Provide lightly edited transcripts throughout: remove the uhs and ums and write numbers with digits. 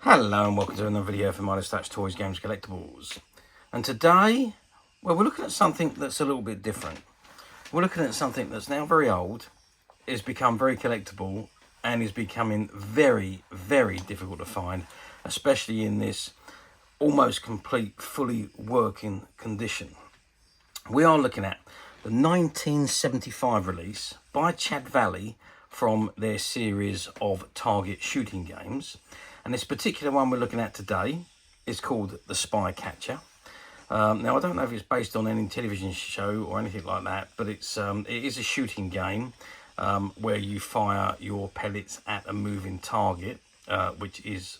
Hello and welcome to another video from Midas Touch Toys, Games, Collectibles. And today, well, we're looking at something that's a little bit different. We're looking at something that's now very old, is become very collectible, and is becoming very, very difficult to find, especially in this almost complete, fully working condition. We are looking at the 1975 release by Chad Valley from their series of Target shooting games. And this particular one we're looking at today is called the Spy Catcher. Now, I don't know if it's based on any television show or anything like that, but it is a shooting game where you fire your pellets at a moving target, which is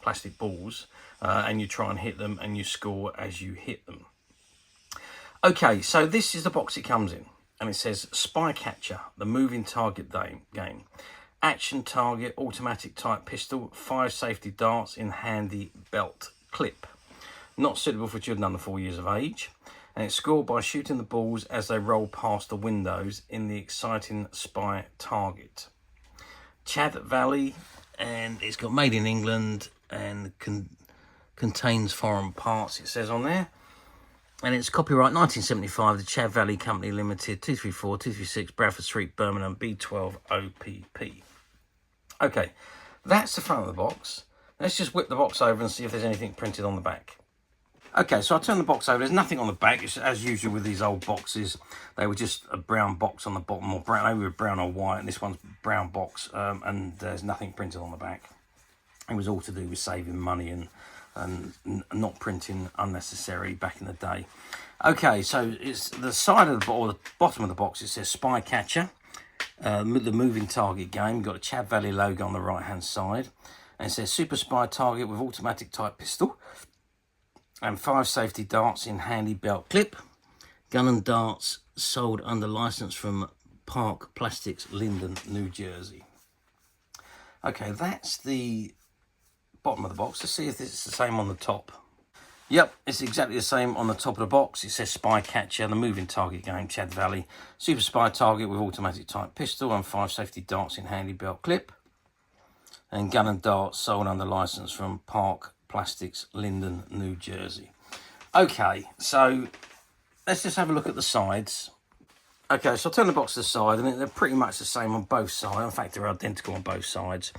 plastic balls, and you try and hit them and you score as you hit them. Okay, so this is the box it comes in, and it says Spy Catcher, the moving target game. Action target, automatic type pistol, 5 safety darts in handy belt clip. Not suitable for children under 4 years of age. And it's scored by shooting the balls as they roll past the windows in the exciting spy target. Chad Valley, and it's got made in England and contains foreign parts, it says on there. And it's copyright 1975, the Chad Valley Company Limited, 234-236 Bradford Street, Birmingham, B12 OPP. Okay, that's the front of the box. Let's just whip the box over and see if there's anything printed on the back. Okay, so I turn the box over. There's nothing on the back. It's, as usual with these old boxes, they were just a brown box on the bottom, or brown, maybe with brown or white, and this one's brown box, and there's nothing printed on the back. It was all to do with saving money and not printing unnecessary back in the day. Okay, so it's the side of the, or the bottom of the box, it says Spy Catcher. The moving target game. You've got a Chad Valley logo on the right hand side, and it says Super Spy target with automatic type pistol and 5 safety darts in handy belt clip. Gun and darts sold under license from Park Plastics, Linden, New Jersey. Okay, that's the bottom of the box. Let's see if it's the same on the top. Yep, it's exactly the same on the top of the box. It says Spy Catcher, the moving target game, Chad Valley. Super Spy target with automatic type pistol and 5 safety darts in handy belt clip. And gun and darts sold under license from Park Plastics, Linden, New Jersey. Okay, so let's just have a look at the sides. Okay, so I'll turn the box to the side, and they're pretty much the same on both sides. In fact, they're identical on both sides.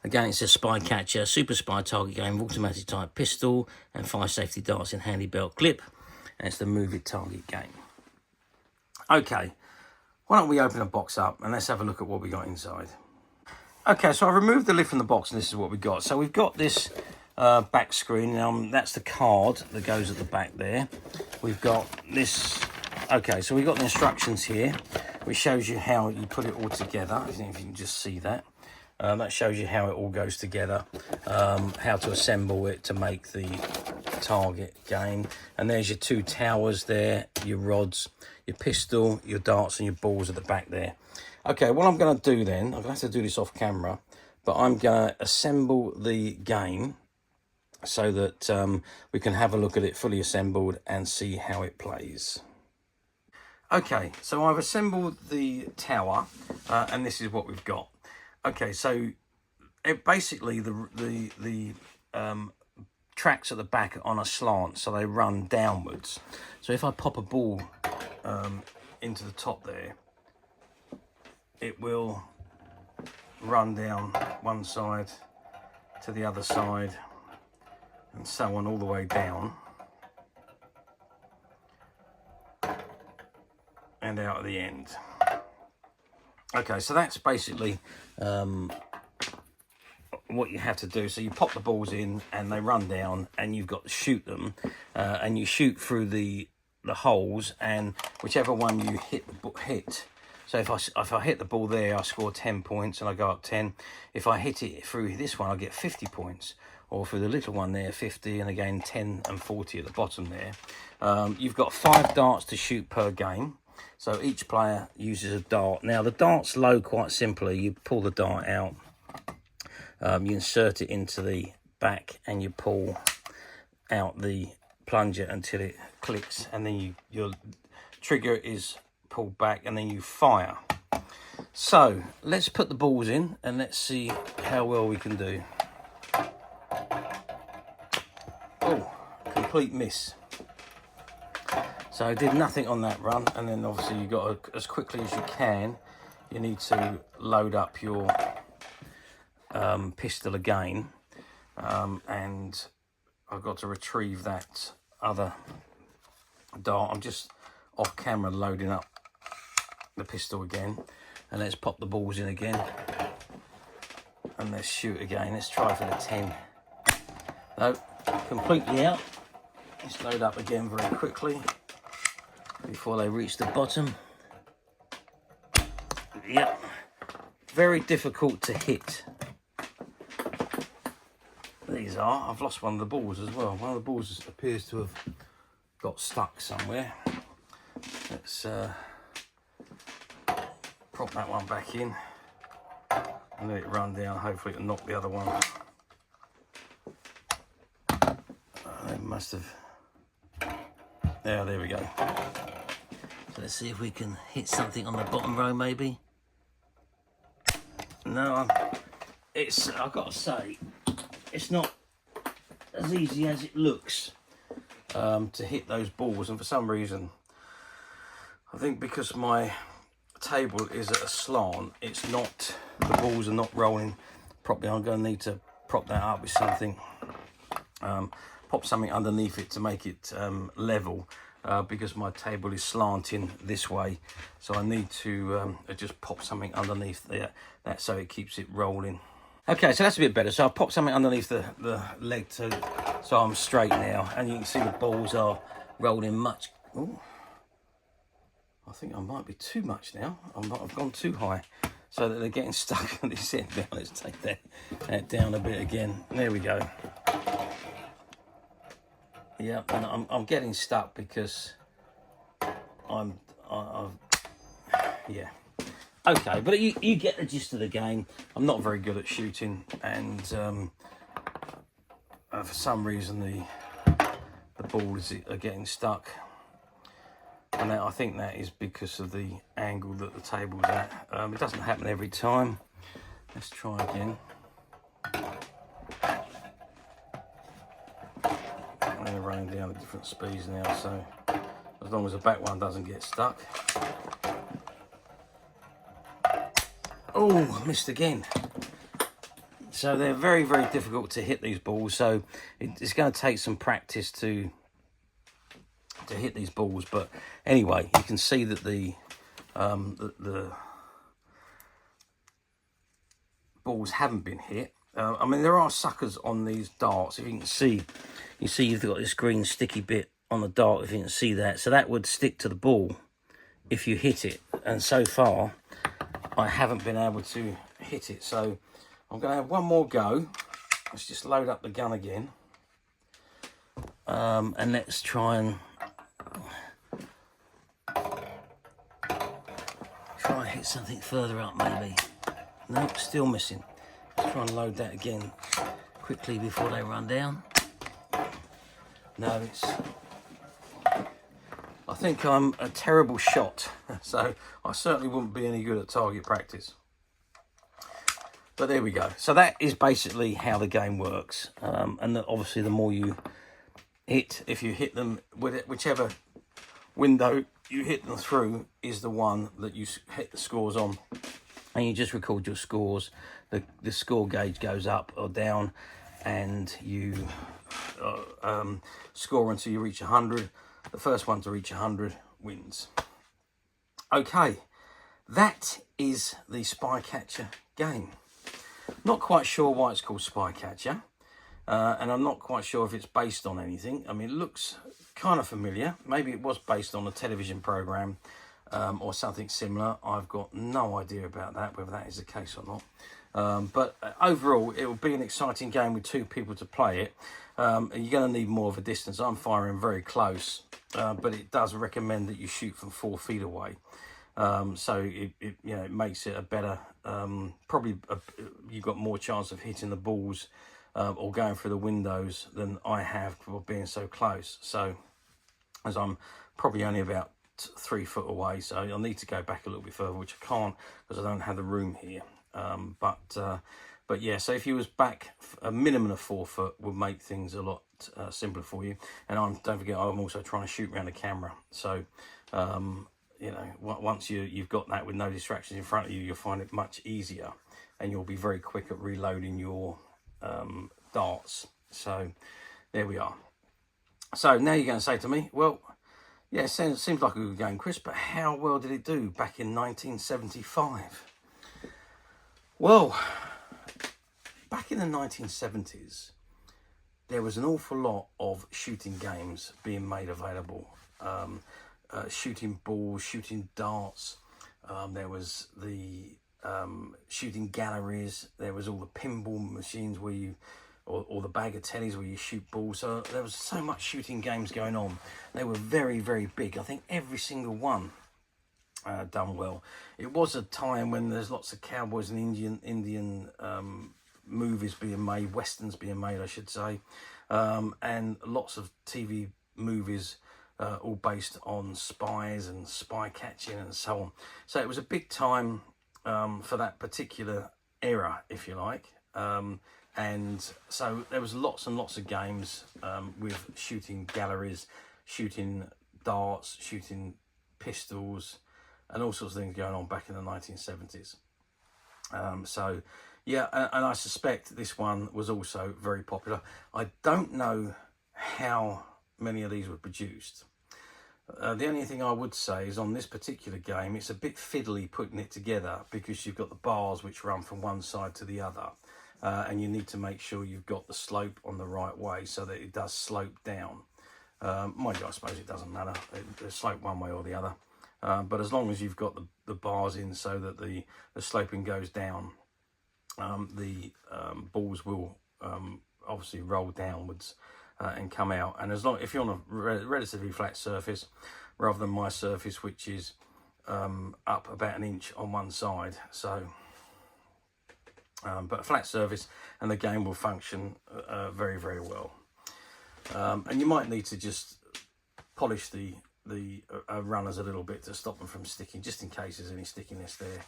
Again, it says Spy Catcher, Super Spy target game, automatic type pistol, and 5 safety darts in handy belt clip. And it's the moving target game. Okay, why don't we open the box up and let's have a look at what we got inside. Okay, so I removed the lid from the box, and this is what we got. So we've got this back screen. That's the card that goes at the back there. We've got this. Okay, so we've got the instructions here, which shows you how you put it all together. I don't know if you can just see that. That shows you how it all goes together, how to assemble it to make the target game. And there's your 2 towers there, your rods, your pistol, your darts, and your balls at the back there. Okay, what I'm going to do then, I'm going to have to do this off camera, but I'm going to assemble the game so that we can have a look at it fully assembled and see how it plays. Okay, so I've assembled the tower, and this is what we've got. Okay, so basically the tracks at the back are on a slant, so they run downwards. So if I pop a ball into the top there, it will run down one side to the other side, and so on all the way down and out at the end. Okay, so that's basically what you have to do. So you pop the balls in and they run down, and you've got to shoot them, and you shoot through the holes, and whichever one you hit. So if I hit the ball there, I score 10 points and I go up 10. If I hit it through this one, I get 50 points. Or through the little one there, 50, and again 10 and 40 at the bottom there. You've got 5 darts to shoot per game. So each player uses a dart. Now the darts load quite simply. You pull the dart out, you insert it into the back, and you pull out the plunger until it clicks, and then your trigger is pulled back, and then you fire. So let's put the balls in and let's see how well we can do. complete miss. So I did nothing on that run, and then obviously you got to, as quickly as you can, you need to load up your pistol again, and I've got to retrieve that other dart. I'm just off camera loading up the pistol again, and let's pop the balls in again, and let's shoot again. Let's try for the 10. No, completely out. Let's load up again very quickly before they reach the bottom. Yep, very difficult to hit. These are. I've lost one of the balls as well. One of the balls appears to have got stuck somewhere. Let's prop that one back in and let it run down. Hopefully it'll knock the other one. It must have. Yeah, there we go. So let's see if we can hit something on the bottom row, maybe. No, I've got to say, it's not as easy as it looks to hit those balls, and for some reason, I think because my table is at a slant, it's not, the balls are not rolling properly. I'm going to need to prop that up with something, pop something underneath it to make it level, because my table is slanting this way, so I need to just pop something underneath that so it keeps it rolling. Okay, so that's a bit better. So I've popped something underneath the leg so I'm straight now, and you can see the balls are rolling much. Ooh, I think I might be too much now. I've gone too high, so that they're getting stuck at this end now. Let's take that down a bit again. There we go. Yeah, and I'm getting stuck because yeah. Okay, but you get the gist of the game. I'm not very good at shooting, and for some reason the balls are getting stuck, and I think that is because of the angle that the table's at. It doesn't happen every time. Let's try again. They're running down at different speeds now, so as long as the back one doesn't get stuck. Oh, I missed again. So they're very, very difficult to hit, these balls. So it's going to take some practice to hit these balls. But anyway, you can see that the balls haven't been hit. I mean, there are suckers on these darts. If you can see, you've got this green sticky bit on the dart. If you can see that, so that would stick to the ball if you hit it. And so far, I haven't been able to hit it, so I'm going to have one more go. Let's just load up the gun again, and let's try and hit something further up, maybe. Nope, still missing. Let's try and load that again quickly before they run down. No, I think I'm a terrible shot, so I certainly wouldn't be any good at target practice. But there we go. So that is basically how the game works. And obviously the more you hit, if you hit them, whichever window you hit them through is the one that you hit the scores on. And you just record your scores. The score gauge goes up or down, and you score until you reach 100. The first one to reach 100 wins. Okay, that is the Spycatcher game. Not quite sure why it's called Spycatcher, and I'm not quite sure if it's based on anything. I mean, it looks kind of familiar. Maybe it was based on a television program or something similar. I've got no idea about that, whether that is the case or not. But overall, it will be an exciting game with 2 people to play it. You're going to need more of a distance. I'm firing very close, but it does recommend that you shoot from 4 feet away. So it makes it a better, you've got more chance of hitting the balls or going through the windows than I have for being so close. So as I'm probably only about 3 foot away, so I'll need to go back a little bit further, which I can't because I don't have the room here. But But yeah, so if you was back, a minimum of 4 foot would make things a lot simpler for you. And don't forget, I'm also trying to shoot around the camera. So, you know, once you've got that with no distractions in front of you, you'll find it much easier. And you'll be very quick at reloading your darts. So there we are. So now you're going to say to me, well, yeah, it seems like a good game, Chris, but how well did it do back in 1975? Well, back in the 1970s, there was an awful lot of shooting games being made available. Shooting balls, shooting darts. There was the shooting galleries. There was all the pinball machines where you, or the bag of tennies where you shoot balls. So there was so much shooting games going on. They were very, very big. I think every single one done well. It was a time when there's lots of cowboys and Indian movies being made, westerns being made, I should say, and lots of TV movies all based on spies and spy catching and so on. So it was a big time for that particular era, if you like. And so there was lots and lots of games with shooting galleries, shooting darts, shooting pistols, and all sorts of things going on back in the 1970s. So yeah, and I suspect this one was also very popular. I don't know how many of these were produced. The only thing I would say is on this particular game, it's a bit fiddly putting it together because you've got the bars which run from one side to the other. And you need to make sure you've got the slope on the right way so that it does slope down. Mind you, I suppose it doesn't matter, it slope one way or the other. But as long as you've got the bars in so that the sloping goes down, the balls will obviously roll downwards and come out. And as long, if you're on a relatively flat surface, rather than my surface, which is up about an inch on one side, so but a flat surface, and the game will function very, very well. And you might need to just polish the runners a little bit to stop them from sticking, just in case there's any stickiness there.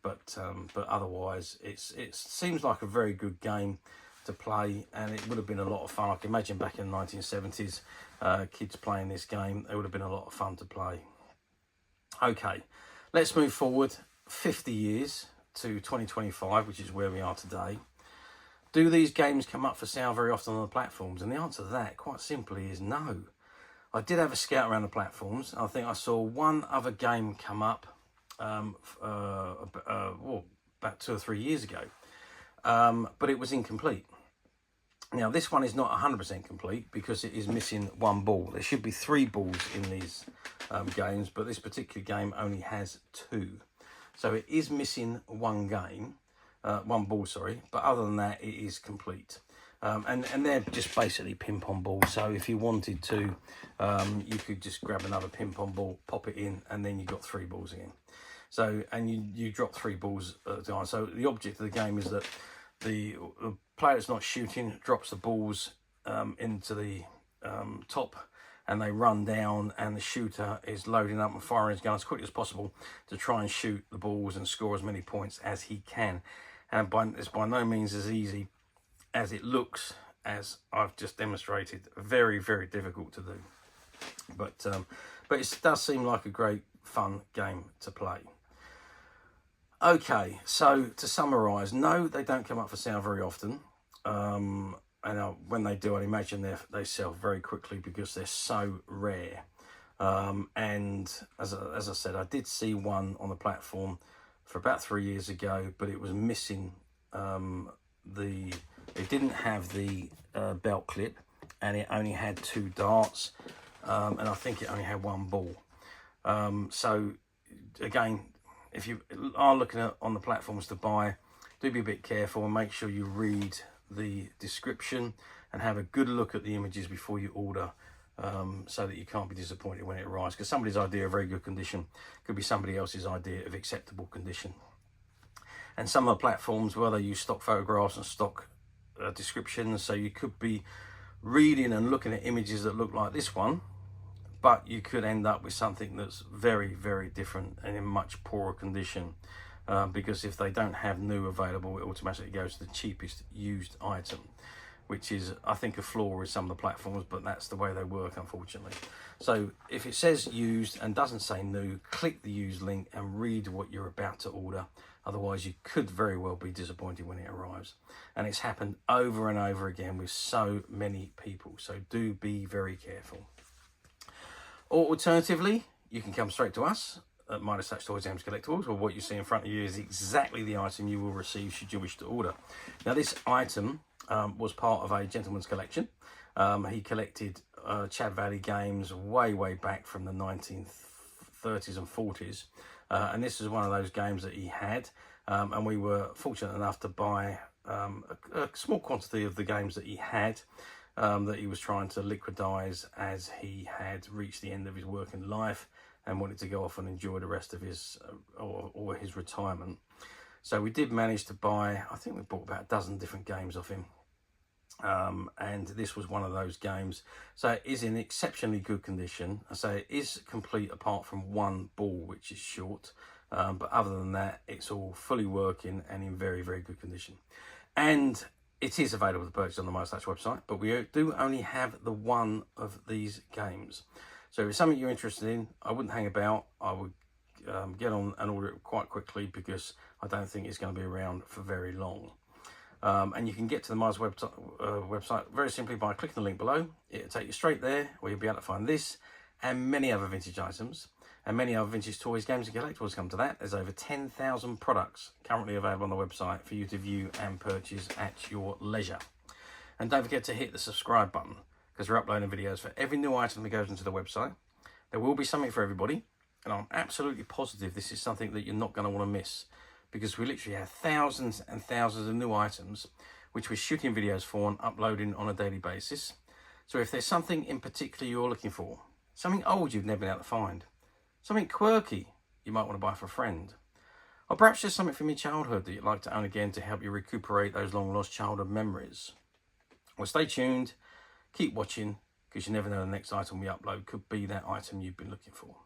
But otherwise, it seems like a very good game to play, and it would have been a lot of fun. I can imagine back in the 1970s, kids playing this game, it would have been a lot of fun to play. Okay, let's move forward 50 years to 2025, which is where we are today. Do these games come up for sale very often on the platforms? And the answer to that, quite simply, is no. I did have a scout around the platforms. I think I saw one other game come up about 2 or 3 years ago, but it was incomplete. Now, this one is not 100% complete because it is missing one ball. There should be 3 balls in these games, but this particular game only has 2. So it is missing one ball, sorry, but other than that, it is complete. And they're just basically ping-pong balls. So if you wanted to, you could just grab another ping-pong ball, pop it in, and then you've got 3 balls again. So, and you drop 3 balls at a time. So the object of the game is that the player that's not shooting drops the balls into the top, and they run down, and the shooter is loading up and firing his gun as quickly as possible to try and shoot the balls and score as many points as he can. And it's by no means as easy as it looks, as I've just demonstrated. Very, very difficult to do. But it does seem like a great fun game to play. Okay, so to summarise, no, they don't come up for sale very often. And when they do, I'd imagine they sell very quickly because they're so rare. And as I said, I did see one on the platform for about 3 years ago, but it was missing it didn't have the belt clip, and it only had 2 darts, and I think it only had 1 ball. So again, if you are looking at on the platforms to buy, do be a bit careful and make sure you read the description and have a good look at the images before you order, so that you can't be disappointed when it arrives, because somebody's idea of very good condition could be somebody else's idea of acceptable condition. And some of the platforms, well, they use stock photographs and stock descriptions, so you could be reading and looking at images that look like this one, but you could end up with something that's very, very different and in much poorer condition. because if they don't have new available, it automatically goes to the cheapest used item, which is, I think, a flaw with some of the platforms, but that's the way they work, unfortunately. So if it says used and doesn't say new, click the used link and read what you're about to order. Otherwise, you could very well be disappointed when it arrives. And it's happened over and over again with so many people. So do be very careful. Or alternatively, you can come straight to us at Midas Touch Toys Games Collectibles, where what you see in front of you is exactly the item you will receive should you wish to order. Now, this item was part of a gentleman's collection. He collected Chad Valley games way back from the 1930s and 40s. And this is one of those games that he had. And we were fortunate enough to buy a small quantity of the games that he had, that he was trying to liquidize as he had reached the end of his working life and wanted to go off and enjoy the rest of his or his retirement. So we did manage to buy, I think we bought about a dozen different games off him. And this was one of those games. So it is in exceptionally good condition. I say it is complete apart from one ball, which is short. But other than that, it's all fully working and in very good condition. And it is available to purchase on the Midas Touch website, but we do only have the one of these games. So if it's something you're interested in, I wouldn't hang about. I would get on and order it quite quickly, because I don't think it's going to be around for very long. And you can get to the Midas website very simply by clicking the link below. It'll take you straight there, where you'll be able to find this and many other vintage items, and many other vintage toys, games and collectibles. Come to that. There's over 10,000 products currently available on the website for you to view and purchase at your leisure. And don't forget to hit the subscribe button, because we're uploading videos for every new item that goes into the website. There will be something for everybody, and I'm absolutely positive this is something that you're not going to want to miss, because we literally have thousands and thousands of new items which we're shooting videos for and uploading on a daily basis. So if there's something in particular you're looking for, something old you've never been able to find, something quirky you might want to buy for a friend, or perhaps just something from your childhood that you'd like to own again to help you recuperate those long lost childhood memories, well, stay tuned, keep watching, because you never know the next item we upload could be that item you've been looking for.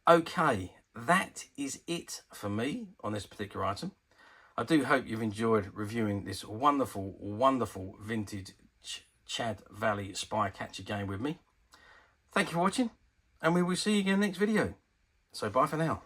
Okay, that is it for me on this particular item. I do hope you've enjoyed reviewing this wonderful vintage Chad Valley Spy Catcher game with me. Thank you for watching, and we will see you again next video. So bye for now.